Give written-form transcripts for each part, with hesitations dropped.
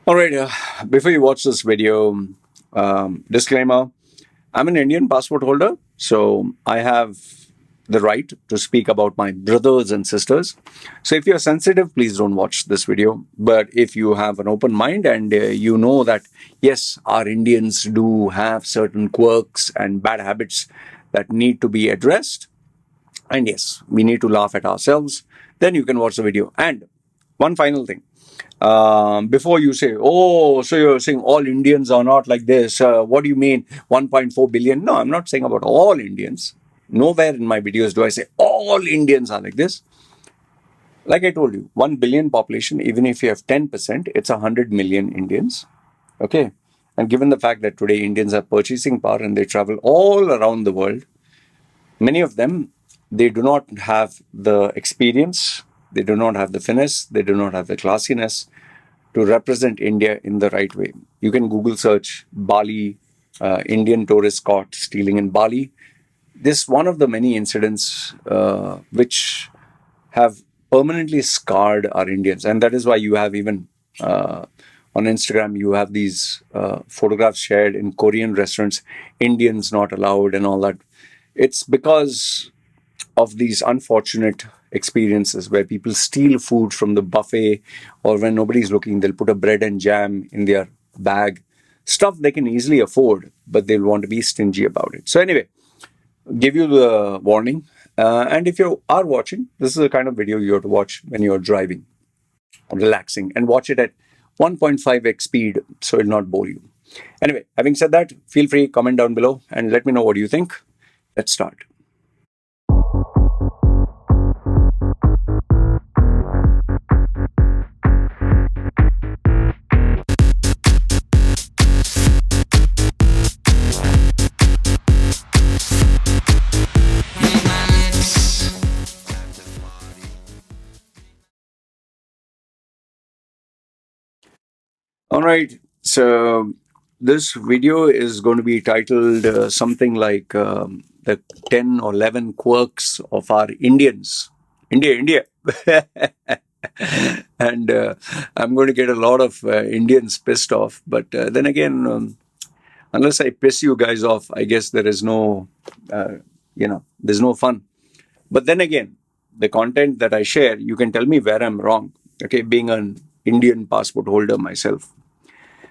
All right, before you watch this video, disclaimer, I'm an Indian passport holder, so I have the right to speak about my brothers and sisters. So if you're sensitive, please don't watch this video. But if you have an open mind and you know that, yes, our Indians do have certain quirks and bad habits that need to be addressed, and yes, we need to laugh at ourselves, then you can watch the video. And one final thing. Before you say, oh, so you're saying all Indians are not like this. What do you mean 1.4 billion? No, I'm not saying about all Indians. Nowhere in my videos do I say all Indians are like this. Like I told you, 1 billion population, even if you have 10%, it's 100 million Indians. Okay. And given the fact that today Indians have purchasing power and they travel all around the world, many of them, they do not have the experience, they do not have the finesse, they do not have the classiness to represent India in the right way. You can Google search Bali, Indian tourist caught stealing in Bali. This is one of the many incidents which have permanently scarred our Indians. And that is why you have even on Instagram, you have these photographs shared in Korean restaurants, Indians not allowed and all that. It's because of these unfortunate experiences where people steal food from the buffet, or when nobody's looking, they'll put a bread and jam in their bag. Stuff they can easily afford, but they'll want to be stingy about it. So anyway, give you the warning. And if you are watching, this is the kind of video you have to watch when you're driving, relaxing, and watch it at 1.5x speed so it'll not bore you. Anyway, having said that, feel free, comment down below and let me know what you think. Let's start. All right. So this video is going to be titled something like the 10 or 11 quirks of our Indians. India. And I'm going to get a lot of Indians pissed off. But then again, unless I piss you guys off, I guess there is no, there's no fun. But then again, the content that I share, you can tell me where I'm wrong. Okay, being an Indian passport holder myself.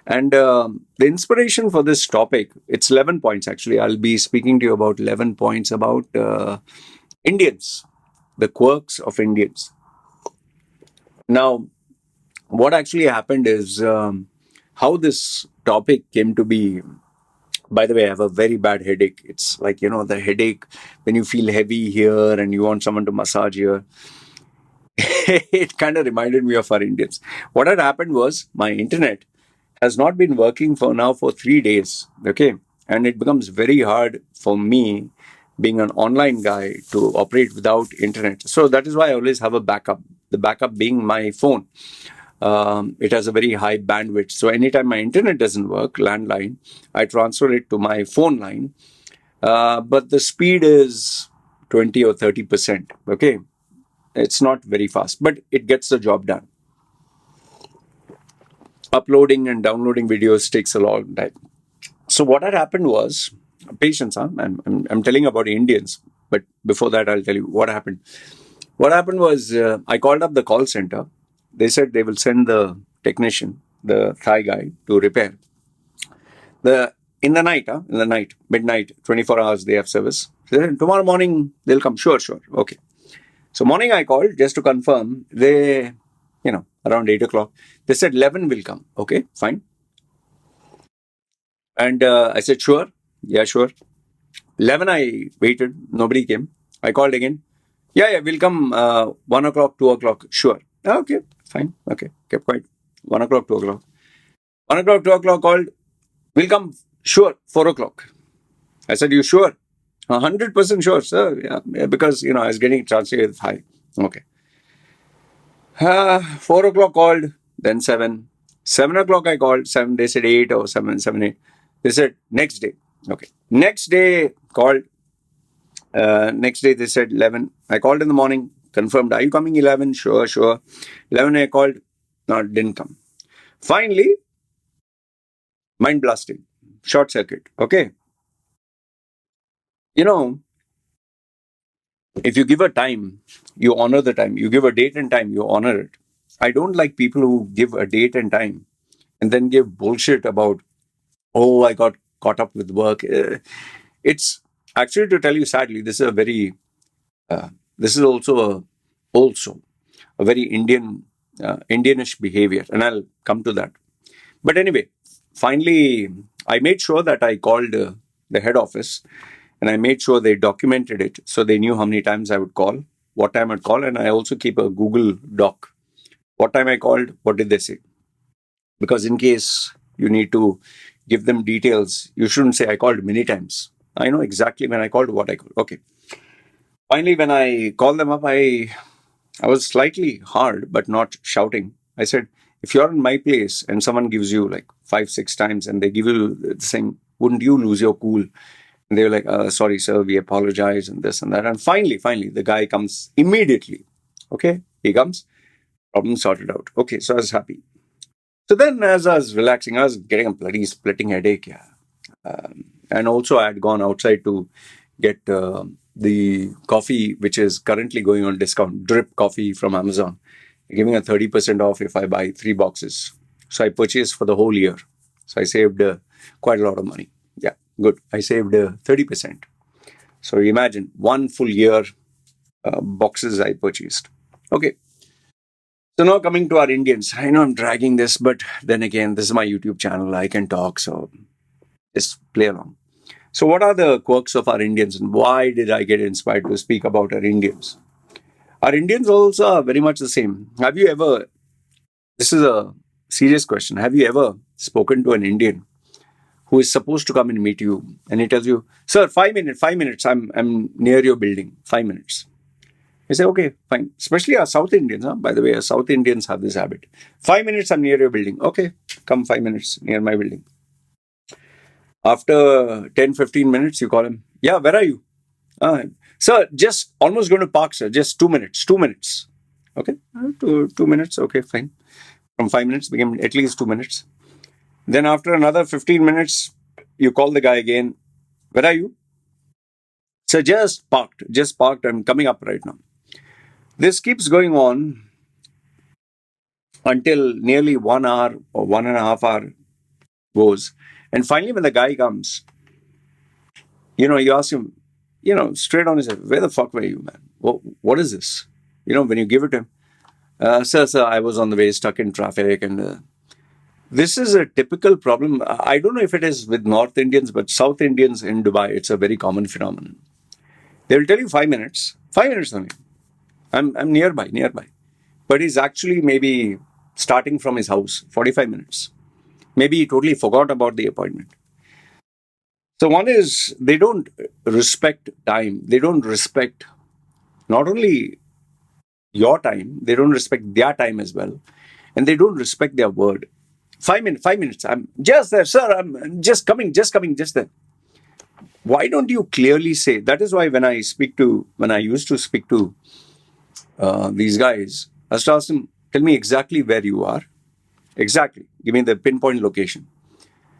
And the inspiration for this topic, it's 11 points actually. I'll be speaking to you about 11 points about Indians, the quirks of Indians. Now, what actually happened is how this topic came to be. By the way, I have a very bad headache. It's like, the headache when you feel heavy here and you want someone to massage here. It kind of reminded me of our Indians. What had happened was my internet has not been working for 3 days. Okay. And it becomes very hard for me, being an online guy, to operate without internet. So that is why I always have a backup. The backup being my phone. It has a very high bandwidth. So anytime my internet doesn't work, landline, I transfer it to my phone line. But the speed is 20 or 30%. Okay. It's not very fast, but it gets the job done. Uploading and downloading videos takes a long time. So what had happened was, patience, huh? I'm telling about Indians, but before that, I'll tell you what happened. What happened was I called up the call center. They said they will send the technician, the Thai guy, to repair. In the night, midnight, 24 hours, they have service. They said, tomorrow morning, they'll come. Sure. Okay. So morning I called just to confirm. They, around 8 o'clock, they said 11 will come. Okay, fine. And I said, sure. Yeah, sure. 11 I waited. Nobody came. I called again. Yeah, we'll come 1 o'clock, 2 o'clock. Sure. Okay, fine. Okay, kept quiet. 1 o'clock, 2 o'clock. 1 o'clock, 2 o'clock called. We'll come. Sure, 4 o'clock. I said, you sure? 100% sure, sir. Yeah, because, I was getting translated high. Okay. 4 o'clock called, then 7. 7 o'clock I called, 7. They said 8 or 7, 8. They said next day. Okay. Next day called. Next day they said 11. I called in the morning, confirmed, are you coming 11? Sure. 11 I called. No, didn't come. Finally, Mind blasting. Short circuit. Okay. You know, if you give a time, you honor the time. You give a date and time, you honor it. I don't like people who give a date and time and then give bullshit about, oh, I got caught up with work. It's actually, to tell you sadly, uh, this is also a very Indianish behavior, and I'll come to that. But anyway, finally, I made sure that I called the head office, and I made sure they documented it so they knew how many times I would call, what time I'd call, and I also keep a Google Doc. What time I called, what did they say? Because in case you need to give them details, you shouldn't say I called many times. I know exactly when I called, what I called. Okay. Finally, when I called them up, I was slightly hard, but not shouting. I said, if you're in my place and someone gives you like 5, 6 times and they give you the same, wouldn't you lose your cool? And they were like, sorry, sir, we apologize and this and that. And finally, the guy comes immediately. Okay, he comes, problem sorted out. Okay, so I was happy. So then as I was relaxing, I was getting a bloody splitting headache. Yeah. And also I had gone outside to get the coffee, which is currently going on discount, drip coffee from Amazon. They're giving a 30% off if I buy 3 boxes. So I purchased for the whole year. So I saved quite a lot of money. Yeah, good. I saved 30%. So imagine one full year boxes I purchased. Okay. So now coming to our Indians. I know I'm dragging this, but then again, this is my YouTube channel. I can talk. So just play along. So, what are the quirks of our Indians, and why did I get inspired to speak about our Indians? Our Indians also are very much the same. Have you ever, this is a serious question, have you ever spoken to an Indian who is supposed to come and meet you and he tells you, sir, 5 minutes, I'm near your building, 5 minutes. You say, okay, fine. Especially our South Indians, huh? By the way, our South Indians have this habit. 5 minutes, I'm near your building. Okay, come 5 minutes near my building. After 10, 15 minutes, you call him. Yeah, where are you? Sir, just almost going to park, sir. Just 2 minutes. 2 minutes. Okay, 2 minutes. Okay, fine. From 5 minutes became at least 2 minutes. Then after another 15 minutes, you call the guy again. Where are you? Sir, just parked. Just parked. I'm coming up right now. This keeps going on until nearly 1 hour or 1.5 hour goes. And finally, when the guy comes, you ask him, straight on his head, where the fuck were you, man? What is this? When you give it to him, sir, I was on the way, stuck in traffic. And this is a typical problem. I don't know if it is with North Indians, but South Indians in Dubai, it's a very common phenomenon. They'll tell you 5 minutes. 5 minutes only. I'm nearby. But he's actually maybe starting from his house, 45 minutes. Maybe he totally forgot about the appointment. So one is they don't respect time. They don't respect not only your time, they don't respect their time as well. And they don't respect their word. 5 minutes, 5 minutes. I'm just there, sir. I'm just coming, just there. Why don't you clearly say? That is why when I used to speak to these guys, I used to ask them, tell me exactly where you are. Exactly. Give me the pinpoint location.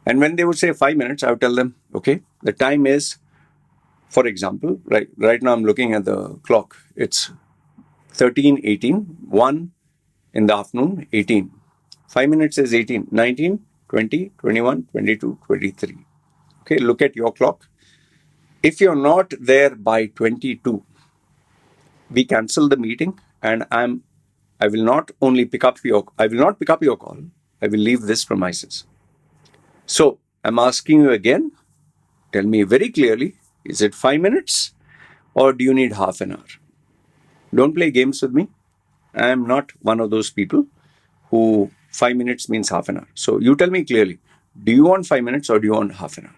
And when they would say 5 minutes, I would tell them, okay, the time is, for example, right now I'm looking at the clock. It's 13:18, 1 in the afternoon, 18. 5 minutes is 18, 19, 20, 21, 22, 23. Okay, look at your clock. If you're not there by 22, we cancel the meeting and I will not pick up your call. I will leave this premises. So I'm asking you again, tell me very clearly, is it 5 minutes or do you need half an hour? Don't play games with me. I am not one of those people who 5 minutes means half an hour. So you tell me clearly, do you want 5 minutes or do you want half an hour?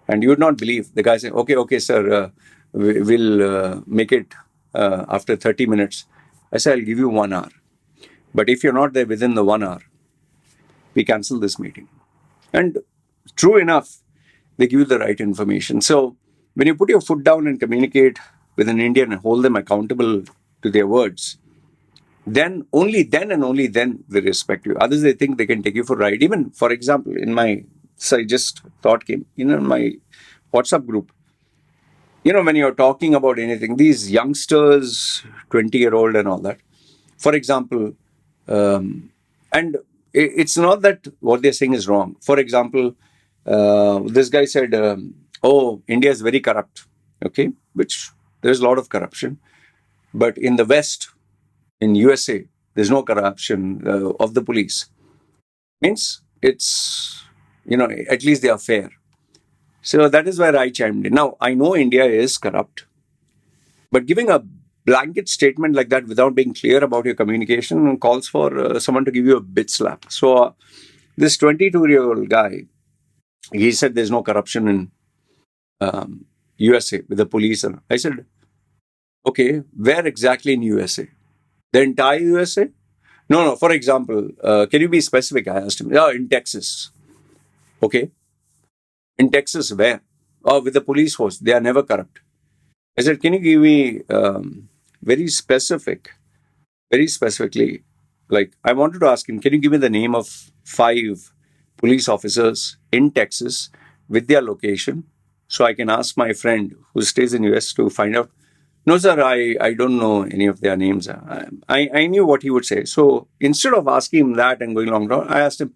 And you would not believe the guy saying, okay, sir, we'll make it after 30 minutes. I say, I'll give you 1 hour. But if you're not there within the 1 hour, we cancel this meeting. And true enough, they give you the right information. So when you put your foot down and communicate with an Indian and hold them accountable to their words, then only then they respect you. Others, they think they can take you for a ride. Even, for example, in my So I just thought came in my WhatsApp group. When you're talking about anything, these youngsters, 20-year-old and all that. For example, and it's not that what they're saying is wrong. For example, this guy said, "Oh, India is very corrupt." Okay, which there's a lot of corruption, but in the West, in USA, there's no corruption of the police. Means it's at least they are fair. So that is where I chimed in. Now I know India is corrupt, but giving a blanket statement like that without being clear about your communication calls for someone to give you a bit slap. So this 22-year-old guy, he said there's no corruption in USA with the police. And I said, okay, where exactly in USA? The entire USA? No. For example, can you be specific? I asked him. Yeah, in Texas. Okay. In Texas, where? Oh, with the police force. They are never corrupt. I said, can you give me very specifically, like I wanted to ask him, can you give me the name of 5 police officers in Texas with their location so I can ask my friend who stays in US to find out? No, sir, I don't know any of their names. I knew what he would say. So instead of asking him that and going along, I asked him,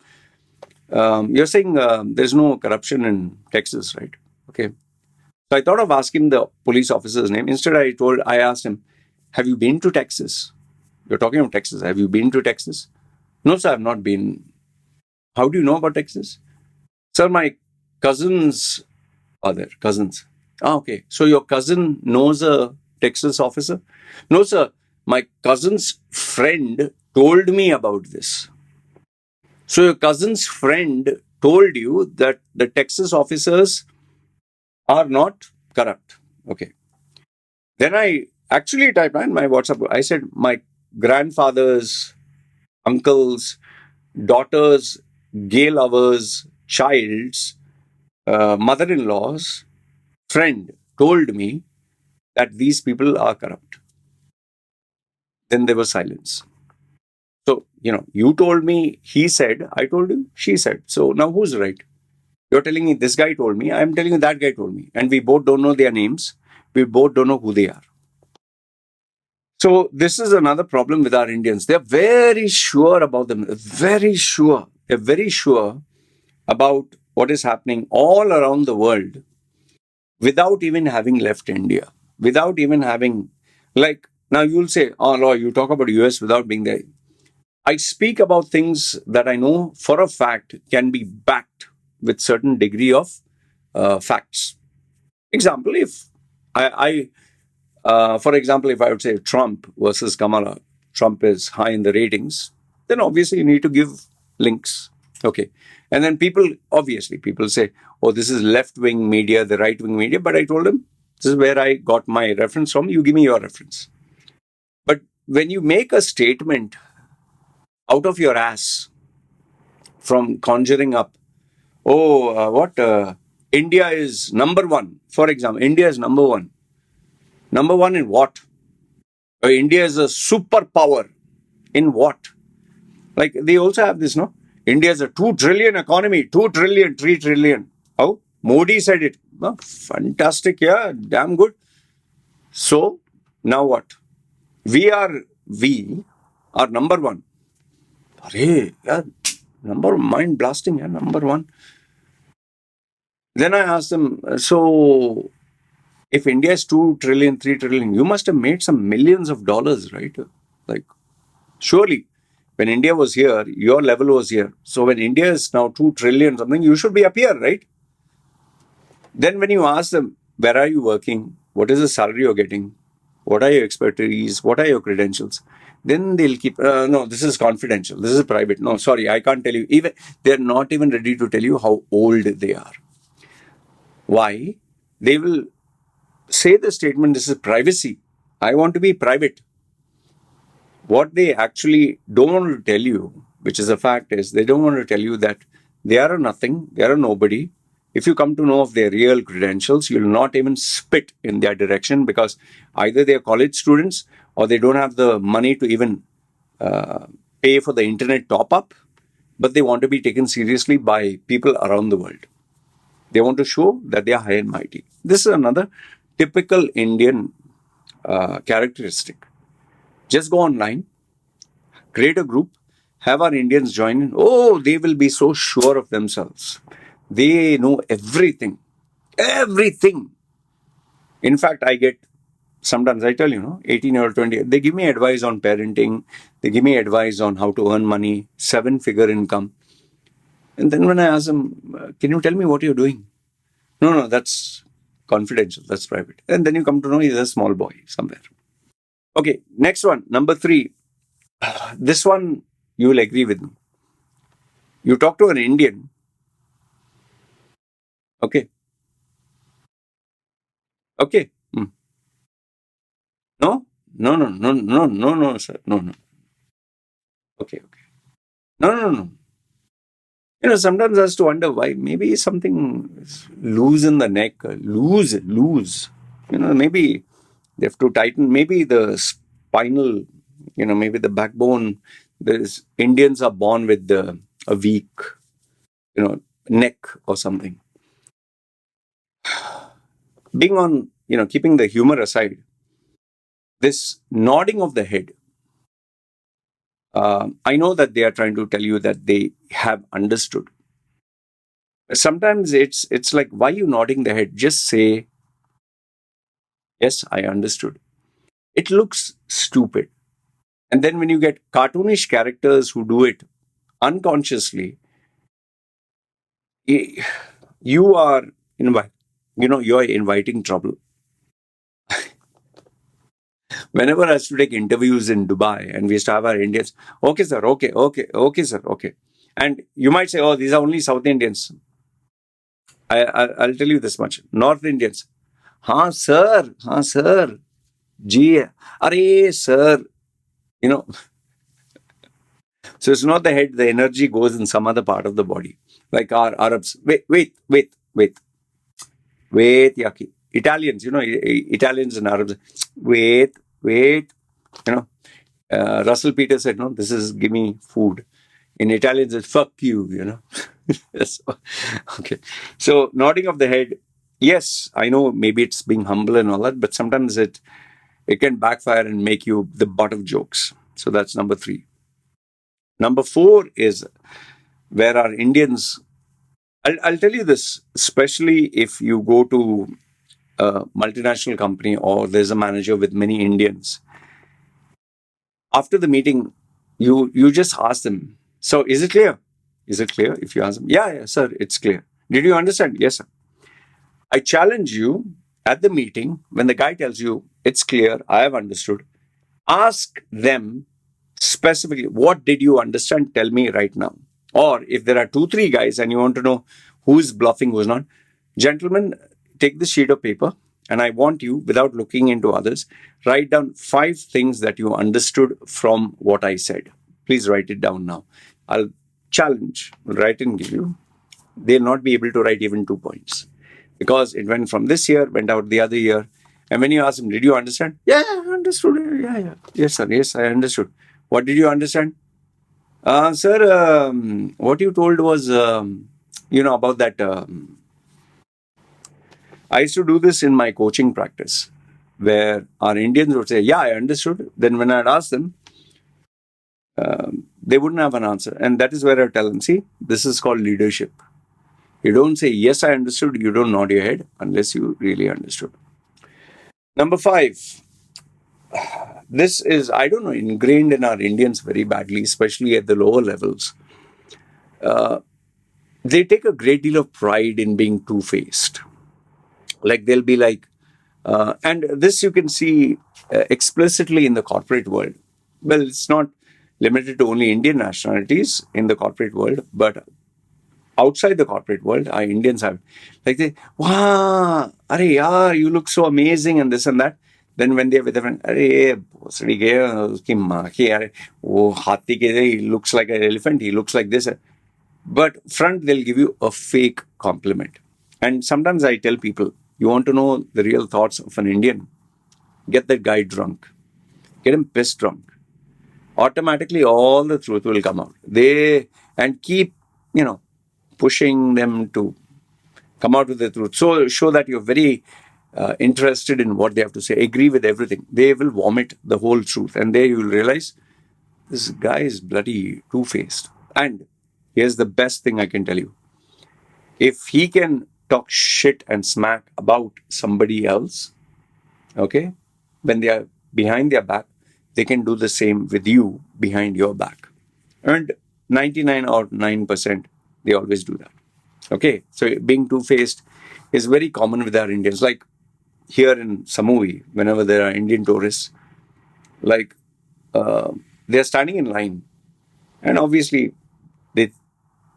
you're saying there's no corruption in Texas, right? Okay. So I thought of asking the police officer's name. Instead, I asked him, have you been to Texas? You're talking about Texas. Have you been to Texas? No, sir, I've not been. How do you know about Texas? Sir, my cousins are there. Cousins. Ah, okay. So your cousin knows a Texas officer? No, sir. My cousin's friend told me about this. So your cousin's friend told you that the Texas officers are not corrupt. Okay. Then I actually typed in my WhatsApp. I said my grandfather's, uncles, daughters, gay lovers, child's, mother-in-law's friend told me that these people are corrupt. Then there was silence. So, you told me, he said, I told you, she said. So now who's right? You're telling me this guy told me, I'm telling you that guy told me. And we both don't know their names. We both don't know who they are. So this is another problem with our Indians. They're very sure about them. Very sure. They're very sure about what is happening all around the world without even having left India. Without even having, like, now you'll say, oh, no, you talk about US without being there. I speak about things that I know for a fact can be backed with certain degree of facts. Example, if for example, if I would say Trump versus Kamala, Trump is high in the ratings, then obviously you need to give links. Okay. And then people say, oh, this is left-wing media, the right-wing media. But I told them, this is where I got my reference from. You give me your reference. But when you make a statement out of your ass from conjuring up, India is number one. For example, India is number one. Number one in what? India is a superpower. In what? Like they also have this, no? India is a 2 trillion economy, 2 trillion, 3 trillion. Oh, Modi said it. Oh, fantastic, yeah, damn good. So, now what? We are number one. Arey, yeah, mind blasting, yeah, number one. Then I asked them, so if India is 2 trillion, 3 trillion, you must have made some millions of dollars, right? Like, surely, when India was here, your level was here. So when India is now 2 trillion something, you should be up here, right? Then when you ask them, where are you working? What is the salary you're getting? What are your expertise? What are your credentials? Then they'll keep, no, this is confidential. This is private. No, sorry, I can't tell you. Even they're not even ready to tell you how old they are. Why? They will say the statement, this is privacy. I want to be private. What they actually don't want to tell you, which is a fact, is they don't want to tell you that they are a nothing, they are a nobody. If you come to know of their real credentials, you'll not even spit in their direction because either they are college students or they don't have the money to even pay for the internet top-up. but they want to be taken seriously by people around the world. They want to show that they are high and mighty. This is another typical Indian characteristic. Just go online, create a group, have our Indians join in. Oh, they will be so sure of themselves. They know everything. Everything. In fact, I get, sometimes I tell 18-year-old, 20, they give me advice on parenting. They give me advice on how to earn money, 7-figure income. And then when I ask them, can you tell me what you're doing? No, that's confidential. That's private. And then you come to know he's a small boy somewhere. Okay, next one, number 3. This one, you will agree with me. You talk to an Indian. Okay. No, no, sir. No. Okay. No. Sometimes I have to wonder why. Maybe something is loose in the neck. Loose. Maybe they have to tighten. Maybe the spinal, maybe the backbone. Indians are born with a weak, neck or something. Being on, keeping the humor aside, this nodding of the head. I know that they are trying to tell you that they have understood. Sometimes it's like, why are you nodding the head? Just say, yes, I understood. It looks stupid. And then when you get cartoonish characters who do it unconsciously, you are you're inviting trouble. Whenever I used to take interviews in Dubai and we used to have our Indians, okay, sir, okay, sir, okay. And you might say, oh, these are only South Indians. I'll tell you this much. North Indians, हाँ sir, जी, अरे sir, So it's not the head, the energy goes in some other part of the body. Like our Arabs. Wait, Yaki. Italians, Italians and Arabs. Wait. Russell Peters said, no, this is give me food. In Italians, it's fuck you, Yes. Okay. So nodding of the head, yes, I know maybe it's being humble and all that, but sometimes it can backfire and make you the butt of jokes. So that's number 3. Number 4 is where our Indians, I'll tell you this, especially if you go to a multinational company or there's a manager with many Indians. After the meeting, you just ask them, so is it clear? Is it clear? If you ask them, yeah, sir, it's clear. Did you understand? Yes, sir. I challenge you at the meeting, when the guy tells you, it's clear, I have understood, ask them specifically, what did you understand? Tell me right now. Or if there are 2-3 guys and you want to know who's bluffing, who's not, gentlemen, take this sheet of paper and I want you, without looking into others, write down 5 things that you understood from what I said. Please write it down now. I'll challenge, write and give you. They'll not be able to write even 2 points because it went from this year, went out the other year. And when you ask them, did you understand? Yeah, I understood. Yeah. Yes, sir. Yes, I understood. What did you understand? Sir, what you told was, about that. I used to do this in my coaching practice where our Indians would say, yeah, I understood. Then when I'd ask them, they wouldn't have an answer. And that is where I tell them, see, this is called leadership. You don't say, yes, I understood. You don't nod your head unless you really understood. Number 5. This is, I don't know, ingrained in our Indians very badly, especially at the lower levels. They take a great deal of pride in being two-faced. Like they'll be like, and this you can see explicitly in the corporate world. Well, it's not limited to only Indian nationalities in the corporate world, but outside the corporate world, our Indians have, like they, wow, arey yaar, you look so amazing and this and that. Then when they're with a friend, arey, bhosdi gaya, uski maa ki yaar, wo hathi ke, he looks like an elephant, he looks like this. But front, they'll give you a fake compliment. And sometimes I tell people, you want to know the real thoughts of an Indian? Get that guy drunk. Get him pissed drunk. Automatically all the truth will come out. and keep, pushing them to come out with the truth. So show that you're very interested in what they have to say, agree with everything. They will vomit the whole truth. And there you will realize this guy is bloody two-faced. And here's the best thing I can tell you. If he can talk shit and smack about somebody else, okay, when they are behind their back, they can do the same with you behind your back. And 99 or 9%, they always do that. Okay, so being two-faced is very common with our Indians. Like here in Samui, whenever there are Indian tourists, like they're standing in line, and obviously they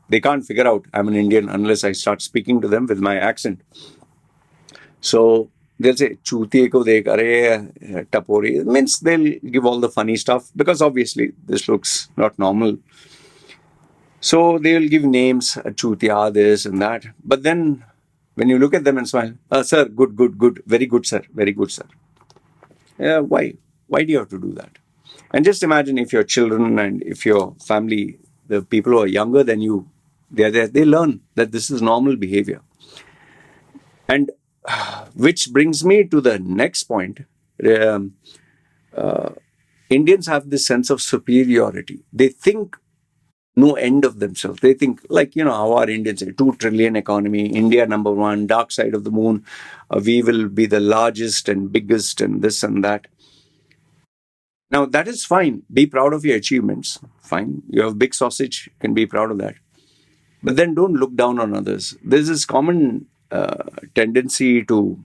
they can't figure out I'm an Indian unless I start speaking to them with my accent. So they'll say "chutiye ko dekh are tapori." It means they'll give all the funny stuff because obviously this looks not normal. So they'll give names, Chutiya, this and that. But then when you look at them and smile, sir, good, good, good, very good, sir, very good, sir. Yeah, why? Why do you have to do that? And just imagine if your children and if your family, the people who are younger than you, they're there, they learn that this is normal behavior. And which brings me to the next point. Um, Indians have this sense of superiority. They think no end of themselves. They think, like, how our Indians say, 2 trillion economy, India number one, dark side of the moon, we will be the largest and biggest and this and that. Now, that is fine. Be proud of your achievements. Fine. You have big sausage, you can be proud of that. But then don't look down on others. There's this common tendency to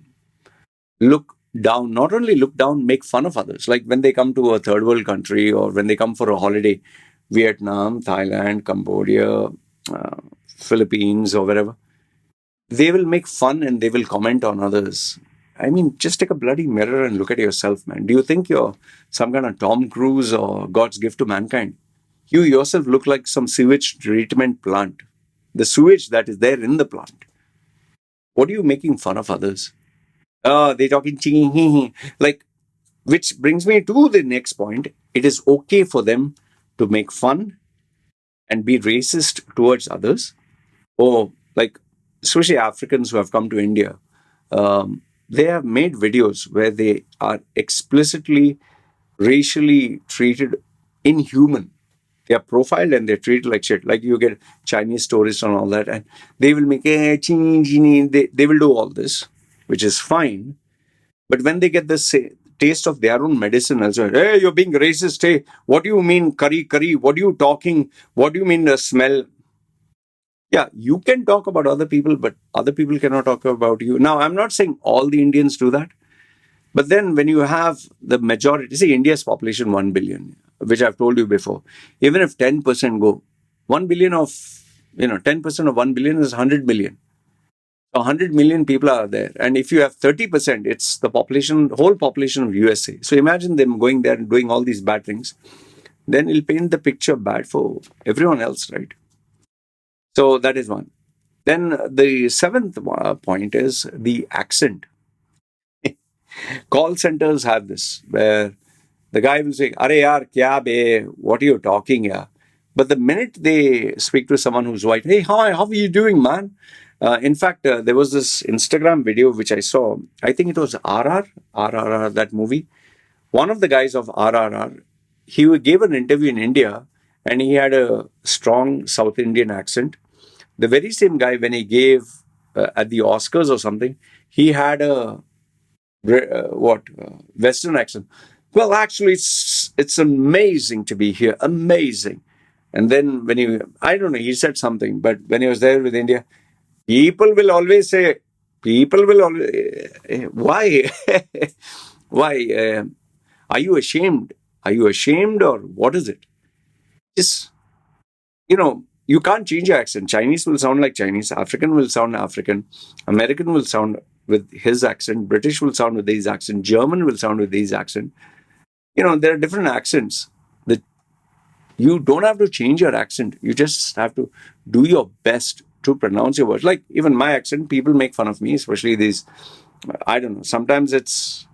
look down, not only look down, make fun of others. Like when they come to a third world country or when they come for a holiday, Vietnam, Thailand, Cambodia, Philippines, or wherever, they will make fun and they will comment on others. I mean, just take a bloody mirror and look at yourself, man. Do you think you're some kind of Tom Cruise or God's gift to mankind? You yourself look like some sewage treatment plant. The sewage that is there in the plant. What are you making fun of others? Oh, they talking ching, like, which brings me to the next point. It is okay for them to make fun and be racist towards others. Or, like, especially Africans who have come to India, they have made videos where they are explicitly racially treated inhuman. They are profiled and they're treated like shit. Like you get Chinese tourists and all that, and they will make they will do all this, which is fine. But when they get the taste of their own medicine, also, hey, you're being racist. Hey, what do you mean curry, curry? What are you talking? What do you mean the smell? Yeah, you can talk about other people, but other people cannot talk about you. Now, I'm not saying all the Indians do that. But then when you have the majority, see, India's population 1 billion, which I've told you before, even if 10% go, 1 billion of, 10% of 1 billion is 100 million. So 100 million people are there. And if you have 30%, it's the whole population of USA. So imagine them going there and doing all these bad things. Then it'll paint the picture bad for everyone else, right? So that is one. Then the seventh point is the accent. Call centers have this, where the guy will say, "Are yaar, kya be? What are you talking here?" But the minute they speak to someone who's white, "Hey, hi, how are you doing, man?" In fact, there was this Instagram video which I saw. I think it was RRR, that movie. One of the guys of RRR, he gave an interview in India and he had a strong South Indian accent. The very same guy, when he gave at the Oscars or something, he had a Western accent. Well, actually, it's amazing to be here, amazing. And then I don't know, he said something, but when he was there with India, people will always say, why? Why? Are you ashamed? Are you ashamed or what is it? Just, you can't change your accent. Chinese will sound like Chinese, African will sound African, American will sound with his accent, British will sound with his accent, German will sound with his accent. There are different accents. That you don't have to change your accent. You just have to do your best to pronounce your words. Like even my accent, people make fun of me, especially these, I don't know, sometimes it's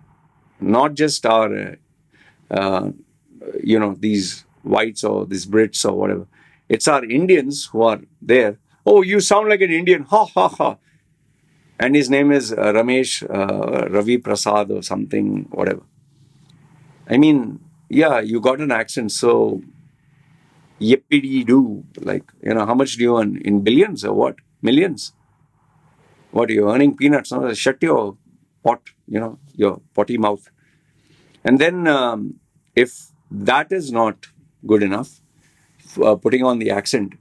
not just our, these whites or these Brits or whatever. It's our Indians who are there. Oh, you sound like an Indian. Ha ha ha. And his name is Ramesh Ravi Prasad or something, whatever. I mean, yeah, you got an accent, so yippity doo. Like, how much do you earn? In billions or what? Millions? What, you're earning peanuts? No? Shut your pot, your potty mouth. And then, if that is not good enough, putting on the accent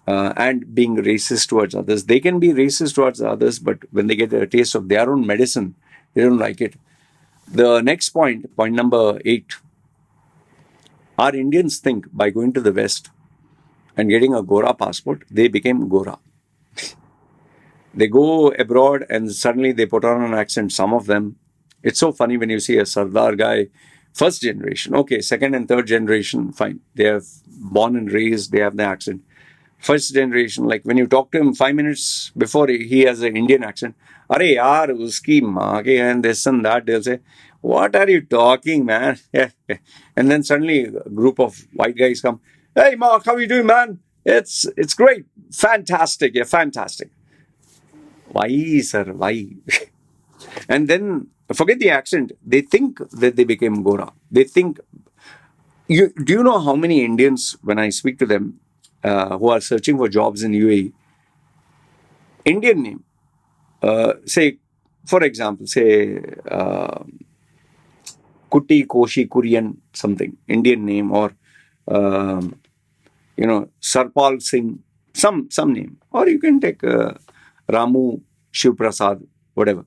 and being racist towards others, they can be racist towards others, but when they get a taste of their own medicine, they don't like it. The next point number 8, our Indians think by going to the West and getting a Gora passport, they became Gora. They go abroad and suddenly they put on an accent, some of them. It's so funny when you see a Sardar guy, first generation, okay, second and third generation, fine. They are born and raised, they have the accent. First generation, like when you talk to him 5 minutes before, he has an Indian accent. Are yaar, uski maa ke and this and that. They'll say, what are you talking, man? And then suddenly a group of white guys come. Hey, Mark, how are you doing, man? It's great. Fantastic. Yeah, fantastic. Why, sir? Why? And then forget the accent. They think that they became Gora. They think. Do you know how many Indians, when I speak to them, who are searching for jobs in UAE, Indian name, say, for example, say Kuti, Koshi, Kurian, something, Indian name, or Sarpal Singh, some name, or you can take Ramu Shiv Prasad, whatever.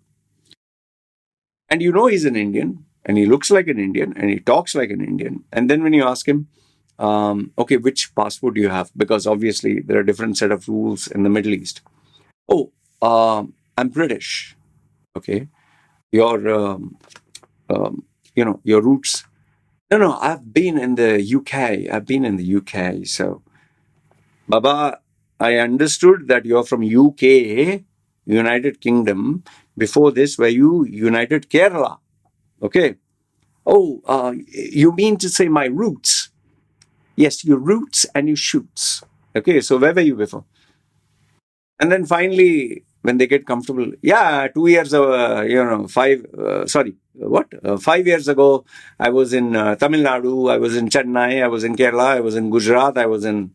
And he's an Indian, and he looks like an Indian, and he talks like an Indian. And then when you ask him, okay, which passport do you have? Because obviously there are different set of rules in the Middle East. Oh, I'm British. Okay, your your roots. No, I've been in the UK. So, Baba, I understood that you're from UK, United Kingdom. Before this, were you United Kerala? Okay. Oh, you mean to say my roots? Yes, your roots and your shoots. Okay, so where were you before? And then finally, when they get comfortable, 2 years, 5 years ago, I was in Tamil Nadu, I was in Chennai, I was in Kerala, I was in Gujarat, I was in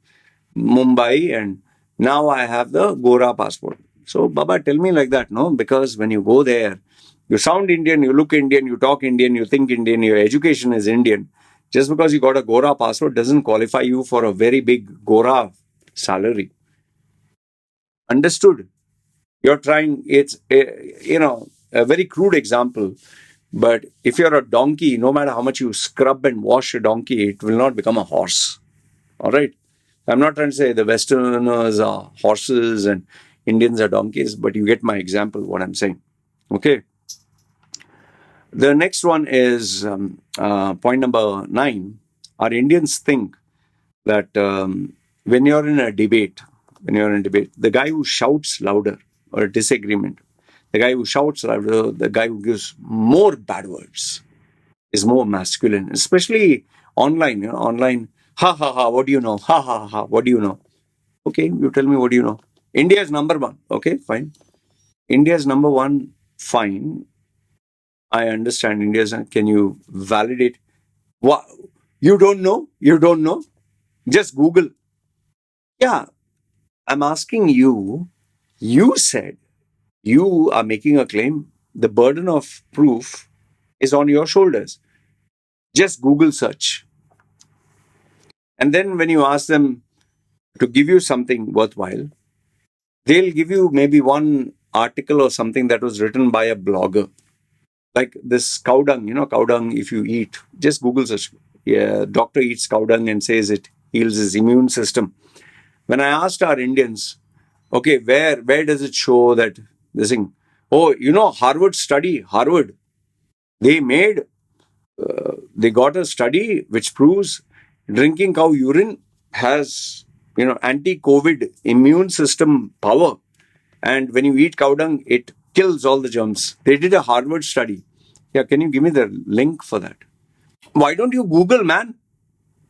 Mumbai, and now I have the Gora passport. So, Baba, tell me like that, no? Because when you go there, you sound Indian, you look Indian, you talk Indian, you think Indian, your education is Indian. Just because you got a Gora passport doesn't qualify you for a very big Gora salary. Understood? You're trying, it's, a very crude example. But if you're a donkey, no matter how much you scrub and wash a donkey, it will not become a horse. All right? I'm not trying to say the Westerners are horses and Indians are donkeys, but you get my example, what I'm saying. Okay? The next one is point number 9. Our Indians think that when you're in a debate, the guy who shouts louder, or a disagreement, the guy who shouts louder, the guy who gives more bad words is more masculine, especially online. Online, ha ha ha, what do you know? Ha ha ha, what do you know? Okay, you tell me what do you know. India is number 1. Okay, fine. India is number 1, fine. I understand India's. Can you validate? What? You don't know? You don't know? Just Google. Yeah, I'm asking you. You said you are making a claim. The burden of proof is on your shoulders. Just Google search. And then when you ask them to give you something worthwhile, they'll give you maybe one article or something that was written by a blogger. Like this cow dung, cow dung, if you eat, just Google search. Yeah, doctor eats cow dung and says it heals his immune system. When I asked our Indians, okay, where does it show that this thing? Oh, Harvard study, they got a study which proves drinking cow urine has, anti-COVID immune system power. And when you eat cow dung, it kills all the germs. They did a Harvard study. Yeah, can you give me the link for that? Why don't you Google, man?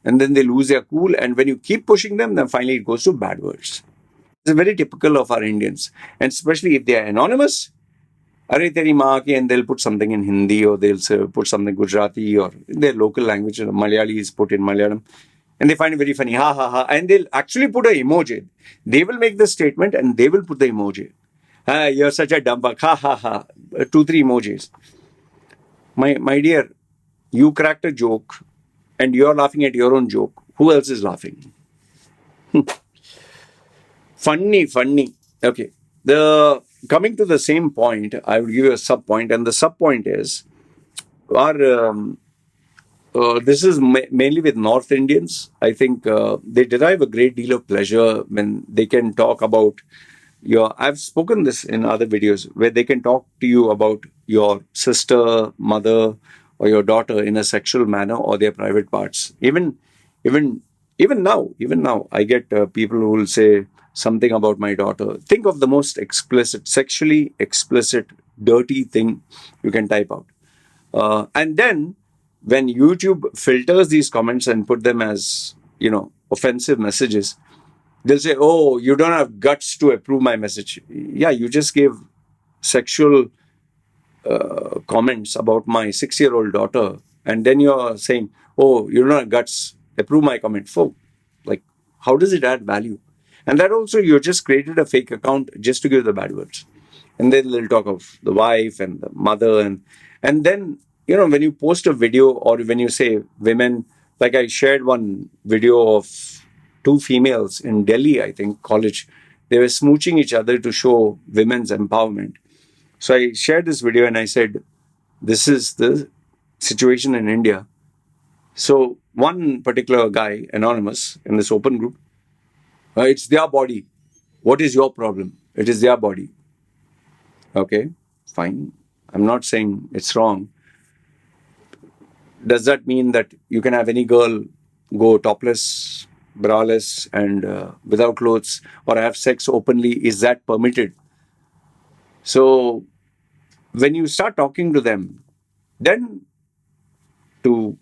and then they lose their cool. And when you keep pushing them, then finally it goes to bad words. It's very typical of our Indians, and especially if they are anonymous. Are teri maa ki, and they'll put something in Hindi, or they'll say, put something Gujarati, or their local language. Malayali is put in Malayalam, and they find it very funny. Ha ha ha! And they'll actually put an emoji. They will make the statement, and they will put the emoji. Ah, you're such a dumb fuck. Ha ha ha! 2, 3 emojis. My dear, you cracked a joke, and you're laughing at your own joke. Who else is laughing? Funny. Okay. The coming to the same point, I will give you a sub point, and the sub point is our. This is mainly with North Indians. I think they derive a great deal of pleasure when they can talk about your. I've spoken this in other videos where they can talk to you about your sister, mother, or your daughter in a sexual manner, or their private parts. Even, even now, I get people who will say something about my daughter. Think of the most explicit, sexually explicit, dirty thing you can type out. And then when YouTube filters these comments and put them as, offensive messages, they'll say, oh, you don't have guts to approve my message. Yeah, you just gave sexual comments about my 6-year-old daughter, and then you're saying, oh, you don't have guts, approve my comment. For, like, how does it add value? And that also, you just created a fake account just to give the bad words. And then they'll talk of the wife and the mother. And then, when you post a video, or when you say women, like I shared one video of 2 females in Delhi, I think, college. They were smooching each other to show women's empowerment. So I shared this video and I said, this is the situation in India. So one particular guy, anonymous, in this open group, it's their body. What is your problem? It is their body. Okay, fine. I'm not saying it's wrong. Does that mean that you can have any girl go topless, braless, and without clothes, or have sex openly? Is that permitted? So when you start talking to them, then to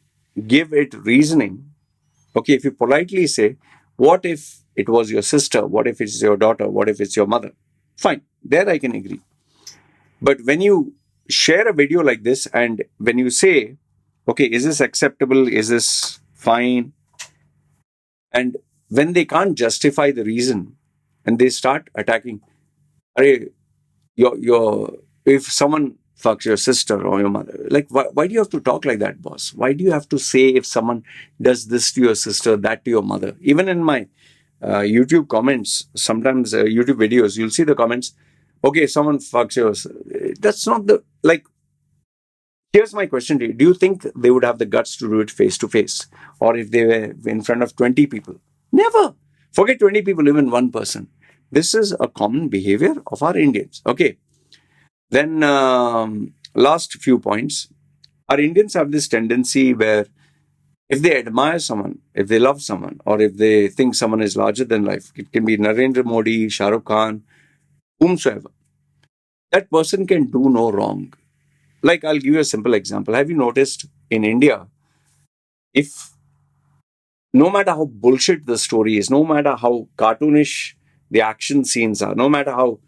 give it reasoning, okay, if you politely say, what if it was your sister? What if it's your daughter? What if it's your mother? Fine, there I can agree. But when you share a video like this, and when you say, okay, is this acceptable? Is this fine? And when they can't justify the reason, and they start attacking, if someone fucks your sister or your mother, like, why do you have to talk like that, boss? Why do you have to say if someone does this to your sister, that to your mother? Even in my YouTube comments, sometimes YouTube videos, you'll see the comments, okay, someone fucks yours. That's not the, like, here's my question to you. Do you think they would have the guts to do it face to face? Or if they were in front of 20 people? Never. Forget 20 people, even one person. This is a common behavior of our Indians. Okay. Then, last few points. Our Indians have this tendency where if they admire someone, if they love someone, or if they think someone is larger than life, it can be Narendra Modi, Shah Rukh Khan, whomsoever, that person can do no wrong. Like, I'll give you a simple example. Have you noticed in India, if no matter how bullshit the story is, no matter how cartoonish the action scenes are, no matter how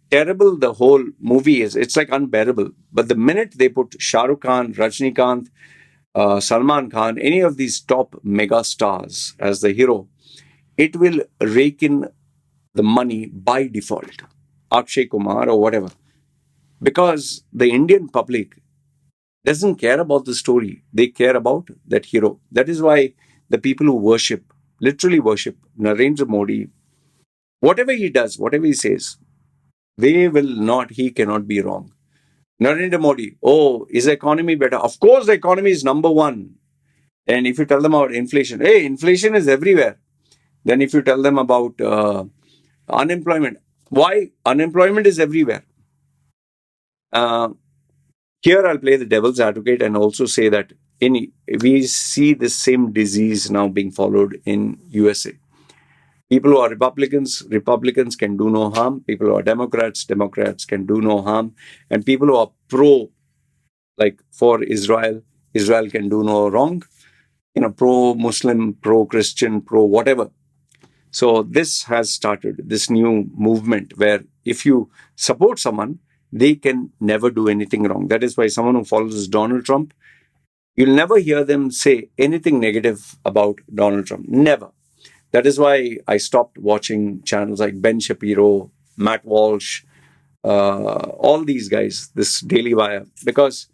terrible the whole movie is, it's like unbearable. But the minute they put Shah Rukh Khan, Rajnikant, Salman Khan, any of these top mega stars as the hero, it will rake in the money by default. Akshay Kumar or whatever. Because the Indian public doesn't care about the story. They care about that hero. That is why the people who worship, literally worship Narendra Modi, whatever he does, whatever he says, he cannot be wrong. Narendra Modi, oh, is the economy better? Of course, the economy is number one. And if you tell them about inflation, hey, inflation is everywhere. Then if you tell them about unemployment, why? Unemployment is everywhere. Here I'll play the devil's advocate and also say that we see the same disease now being followed in USA. People who are Republicans can do no harm. People who are Democrats can do no harm. And people who are for Israel can do no wrong. pro-Muslim, pro-Christian, pro-whatever. So this has started this new movement where if you support someone, they can never do anything wrong. That is why someone who follows Donald Trump, you'll never hear them say anything negative about Donald Trump. Never. That is why I stopped watching channels like Ben Shapiro, Matt Walsh, all these guys, this Daily Wire, because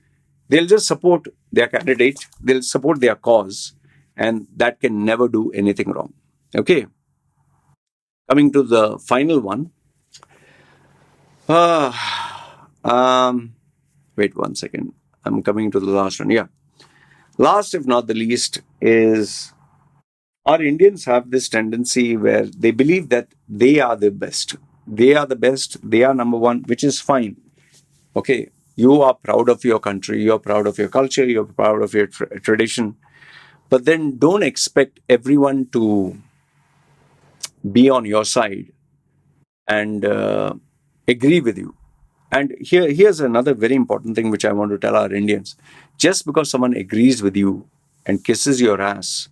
they'll just support their candidate, they'll support their cause, and that can never do anything wrong. Okay. Coming to the final one. Wait 1 second. I'm coming to the last one. Yeah. Last, if not the least, is our Indians have this tendency where they believe that they are the best. They are the best. They are number one, which is fine. Okay. You are proud of your country. You're proud of your culture. You're proud of your tradition. But then don't expect everyone to be on your side and agree with you. And here's another very important thing which I want to tell our Indians. Just because someone agrees with you and kisses your ass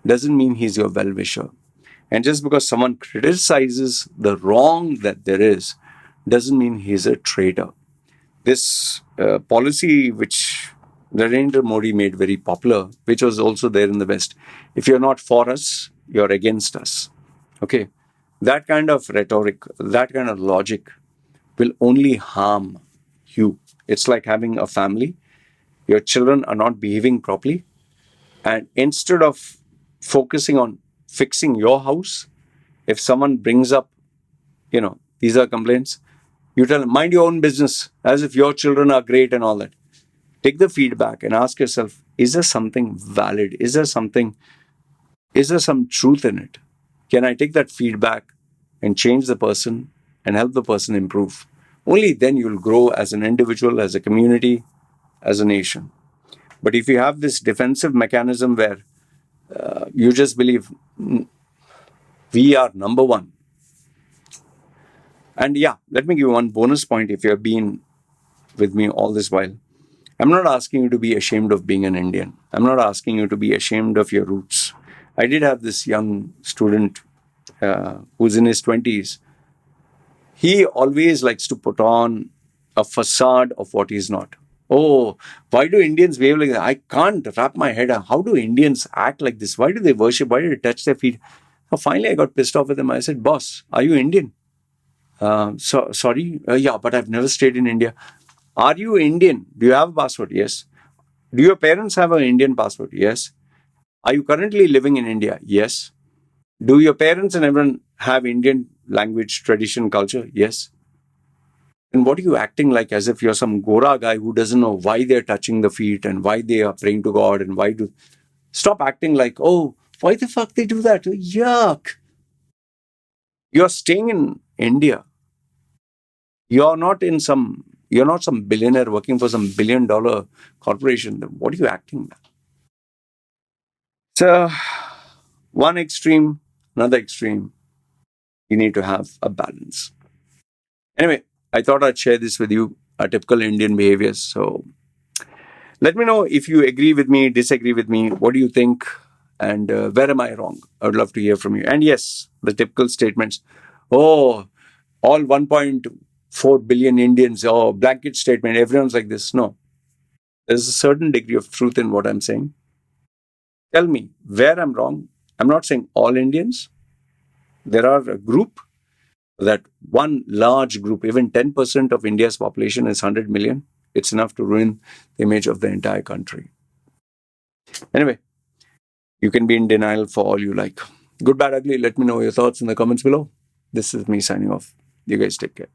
doesn't mean he's your well-wisher. And just because someone criticizes the wrong that there is doesn't mean he's a traitor. This policy which Narendra Modi made very popular, which was also there in the West. If you're not for us, you're against us. Okay. That kind of rhetoric, that kind of logic will only harm you. It's like having a family. Your children are not behaving properly. And instead of focusing on fixing your house, if someone brings up, these are complaints, you tell them, mind your own business, as if your children are great and all that. Take the feedback and ask yourself, is there something valid? Is there some truth in it? Can I take that feedback and change the person and help the person improve? Only then you'll grow as an individual, as a community, as a nation. But if you have this defensive mechanism where you just believe we are number one. And yeah, let me give you one bonus point if you have been with me all this while. I'm not asking you to be ashamed of being an Indian. I'm not asking you to be ashamed of your roots. I did have this young student who's in his 20s. He always likes to put on a facade of what he's not. Oh, why do Indians behave like that? I can't wrap my head around. How do Indians act like this? Why do they worship? Why do they touch their feet? So finally, I got pissed off with him. I said, boss, are you Indian? Sorry? Yeah, but I've never stayed in India. Are you Indian? Do you have a passport? Yes. Do your parents have an Indian passport? Yes. Are you currently living in India? Yes. Do your parents and everyone have Indian language, tradition, culture? Yes. And what are you acting like as if you're some Gora guy who doesn't know why they're touching the feet and why they are praying to God and why do... Stop acting like, oh, why the fuck they do that? Yuck. You're staying in India. You're not some billionaire working for some $1 billion corporation. What are you acting like? So, one extreme, another extreme. You need to have a balance. Anyway, I thought I'd share this with you, our typical Indian behaviors. So, let me know if you agree with me, disagree with me. What do you think? And where am I wrong? I would love to hear from you. And yes, the typical statements. Oh, all 1.4 billion Indians, blanket statement, everyone's like this. No. There's a certain degree of truth in what I'm saying. Tell me where I'm wrong. I'm not saying all Indians. There are a group, that one large group, even 10% of India's population is 100 million. It's enough to ruin the image of the entire country. Anyway, you can be in denial for all you like. Good, bad, ugly. Let me know your thoughts in the comments below. This is me signing off. You guys take care.